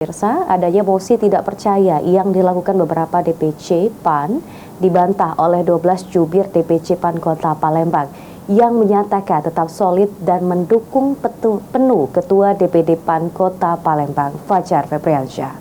Pemirsa, adanya mosi tidak percaya yang dilakukan beberapa DPC PAN dibantah oleh 12 jubir DPC PAN Kota Palembang yang menyatakan tetap solid dan mendukung penuh Ketua DPD PAN Kota Palembang, Fajar Febriansyah.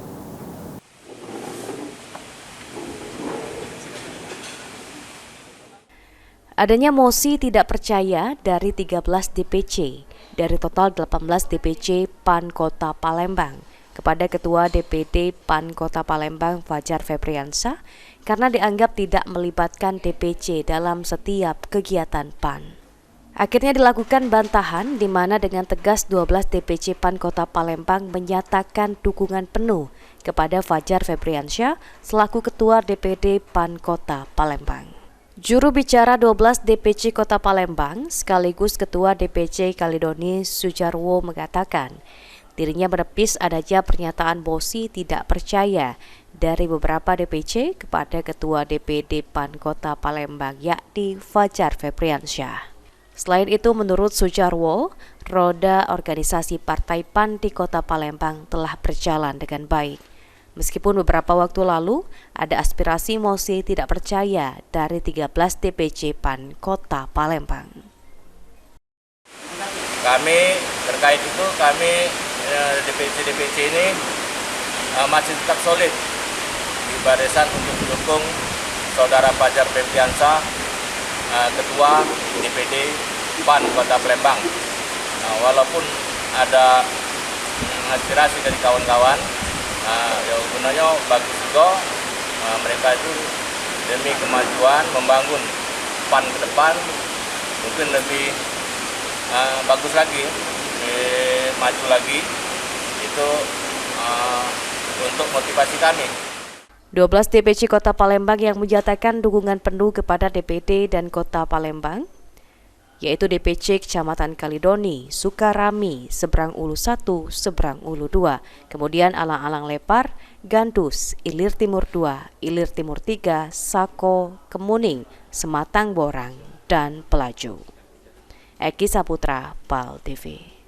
Adanya mosi tidak percaya dari 13 DPC dari total 18 DPC PAN Kota Palembang kepada Ketua DPD PAN Kota Palembang Fajar Febriansyah karena dianggap tidak melibatkan DPC dalam setiap kegiatan PAN. Akhirnya dilakukan bantahan di mana dengan tegas 12 DPC PAN Kota Palembang menyatakan dukungan penuh kepada Fajar Febriansyah selaku Ketua DPD PAN Kota Palembang. Juru bicara 12 DPC Kota Palembang sekaligus Ketua DPC Kaledoni Sujarwo mengatakan dirinya menepis adanya pernyataan mosi tidak percaya dari beberapa DPC kepada Ketua DPD PAN Kota Palembang yakni Fajar Febriansyah. Selain itu menurut Sujarwo, roda organisasi Partai PAN di Kota Palembang telah berjalan dengan baik. Meskipun beberapa waktu lalu ada aspirasi mosi tidak percaya dari 13 DPC PAN Kota Palembang. Kami terkait itu DPC ini masih tetap solid di barisan untuk mendukung Saudara Fajar Febriansyah, Ketua DPD PAN Kota Palembang. Walaupun ada aspirasi dari kawan-kawan, ya gunanya bagus juga, mereka itu demi kemajuan membangun PAN ke depan mungkin lebih bagus lagi, maju lagi, itu untuk motivasi kami. 12 DPC Kota Palembang yang menyatakan dukungan penuh kepada DPD dan Kota Palembang, yaitu DPC Kecamatan Kaledoni, Sukarami, Seberang Ulu 1, Seberang Ulu 2, kemudian Alang-Alang Lepar, Gandus, Ilir Timur 2, Ilir Timur 3, Sako, Kemuning, Sematang Borang, dan Pelaju. Eki Saputra, PAL TV.